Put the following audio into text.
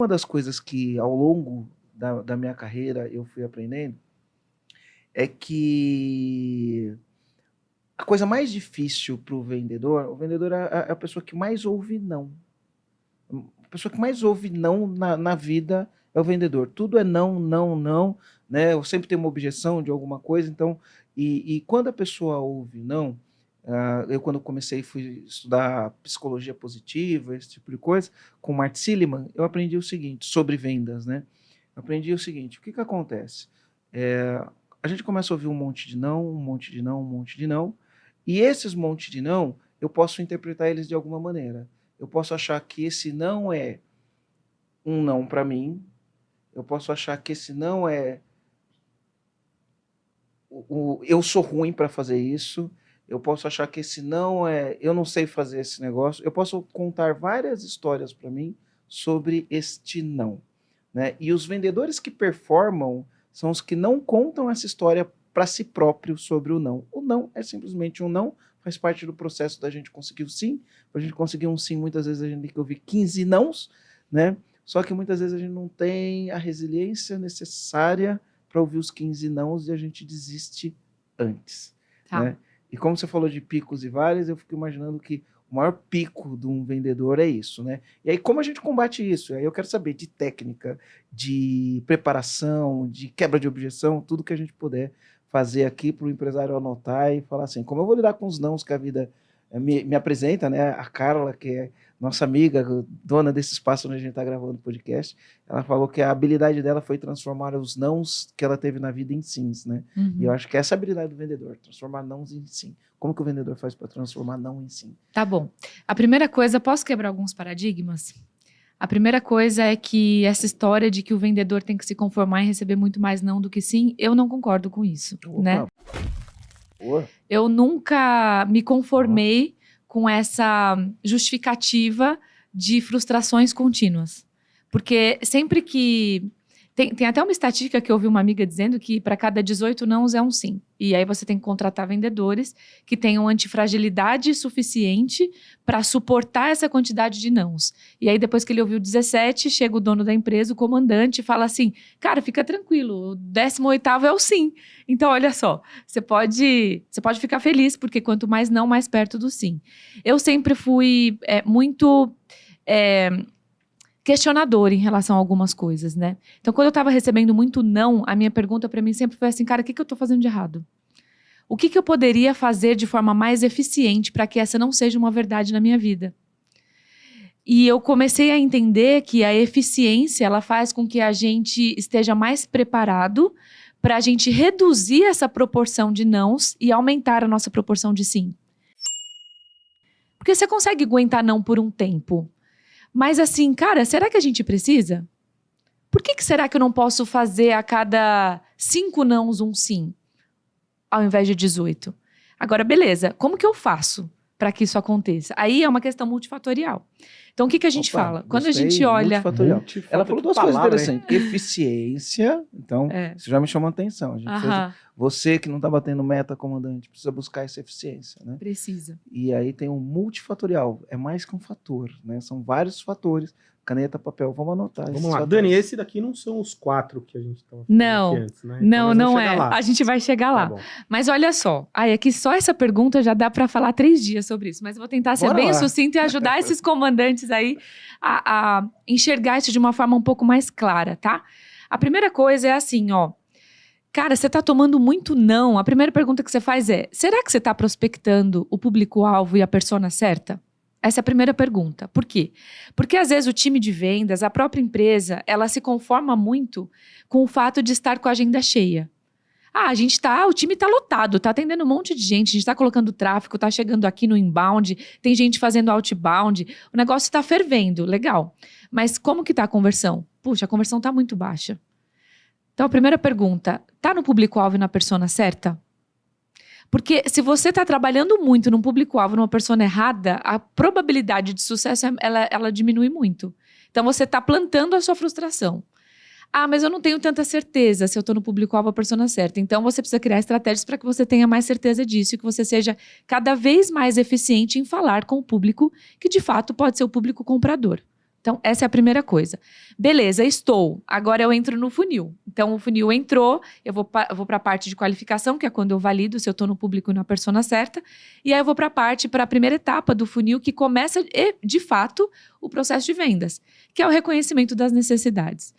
Uma das coisas que ao longo da minha carreira eu fui aprendendo é que a coisa mais difícil para o vendedor é a pessoa que mais ouve não. A pessoa que mais ouve não na vida é o vendedor. Tudo é não, não, não, né? Eu sempre tenho uma objeção de alguma coisa, então, e quando a pessoa ouve não, eu quando comecei fui estudar psicologia positiva, esse tipo de coisa, com Martin Seligman, eu aprendi o seguinte, sobre vendas, né? Eu aprendi o seguinte, o que que acontece? A gente começa a ouvir um monte de não, um monte de não, um monte de não, e esses monte de não, eu posso interpretar eles de alguma maneira. Eu posso achar que esse não é um não para mim, eu posso achar que esse não é eu sou ruim para fazer isso, eu posso achar que esse não é eu não sei fazer esse negócio, eu posso contar várias histórias para mim sobre este não, né? E os vendedores que performam são os que não contam essa história para si próprio sobre o não. O não é simplesmente um não, faz parte do processo da gente conseguir o sim. Para a gente conseguir um sim, muitas vezes a gente tem que ouvir 15 nãos, né? Só que muitas vezes a gente não tem a resiliência necessária para ouvir os 15 nãos e a gente desiste antes, Tá. né? E como você falou de picos e vales, eu fico imaginando que o maior pico de um vendedor é isso, né? E aí como a gente combate isso? Aí eu quero saber de técnica, de preparação, de quebra de objeção, tudo que a gente puder fazer aqui para o empresário anotar e falar assim, como eu vou lidar com os nãos que a vida me apresenta, né? A Carla, que é nossa amiga, dona desse espaço onde a gente está gravando o podcast, ela falou que a habilidade dela foi transformar os nãos que ela teve na vida em sims, né? E eu acho que essa é a habilidade do vendedor, transformar nãos em sim. Como que o vendedor faz para transformar não em sim? Tá bom. A primeira coisa, posso quebrar alguns paradigmas? A primeira coisa é que essa história de que o vendedor tem que se conformar e receber muito mais não do que sim, eu não concordo com isso, né? Boa. Eu nunca me conformei com essa justificativa de frustrações contínuas. Porque sempre que... Tem até uma estatística que eu ouvi uma amiga dizendo que para cada 18 nãos é um sim. E aí você tem que contratar vendedores que tenham antifragilidade suficiente para suportar essa quantidade de nãos. E aí depois que ele ouviu 17, chega o dono da empresa, o comandante, e fala assim, cara, fica tranquilo, o 18º é o sim. Então, olha só, você pode ficar feliz, porque quanto mais não, mais perto do sim. Eu sempre fui muito... questionador em relação a algumas coisas, né? Então, quando eu estava recebendo muito não, a minha pergunta para mim sempre foi assim, cara, o que eu estou fazendo de errado? O que eu poderia fazer de forma mais eficiente para que essa não seja uma verdade na minha vida? E eu comecei a entender que a eficiência, ela faz com que a gente esteja mais preparado para a gente reduzir essa proporção de nãos e aumentar a nossa proporção de sim. Porque você consegue aguentar não por um tempo. Mas assim, cara, será que a gente precisa? Por que será que eu não posso fazer a cada 5 nãos um sim, ao invés de 18? Agora, beleza, como que eu faço para que isso aconteça? Aí é uma questão multifatorial. Então, o que a gente fala? Quando a gente olha... Multifatorial. Ela falou duas coisas interessantes. Eficiência, então, isso já me chamou a atenção. A gente precisa, você que não está batendo meta, comandante, precisa buscar essa eficiência, né? Precisa. E aí tem um multifatorial, é mais que um fator, né? São vários fatores. Caneta, papel, vamos anotar. Vamos lá, fatores. Dani, esse daqui não são os 4 que a gente estava falando não, aqui antes, né? Então não é. Lá. A gente vai chegar lá. Tá bom. Mas olha só, aqui só essa pergunta já dá para falar 3 dias sobre isso, mas eu vou tentar ser bem sucinto e ajudar esses comandantes aí a enxergar isso de uma forma um pouco mais clara, tá? A primeira coisa é assim, ó. Cara, você tá tomando muito não. A primeira pergunta que você faz é, será que você tá prospectando o público-alvo e a persona certa? Essa é a primeira pergunta. Por quê? Porque às vezes o time de vendas, a própria empresa, ela se conforma muito com o fato de estar com a agenda cheia. O time tá lotado, tá atendendo um monte de gente, a gente tá colocando tráfego, tá chegando aqui no inbound, tem gente fazendo outbound, o negócio tá fervendo, legal. Mas como que tá a conversão? Puxa, a conversão tá muito baixa. Então a primeira pergunta, tá no público-alvo e na persona certa? Porque se você está trabalhando muito num público-alvo, numa persona errada, a probabilidade de sucesso, ela diminui muito. Então, você está plantando a sua frustração. Mas eu não tenho tanta certeza se eu estou no público-alvo, a persona certa. Então, você precisa criar estratégias para que você tenha mais certeza disso e que você seja cada vez mais eficiente em falar com o público que, de fato, pode ser o público comprador. Então, essa é a primeira coisa. Beleza, estou. Agora eu entro no funil. Então, o funil entrou, eu vou para a parte de qualificação, que é quando eu valido se eu estou no público e na persona certa. E aí eu vou para a primeira etapa do funil, que começa, de fato, o processo de vendas, que é o reconhecimento das necessidades.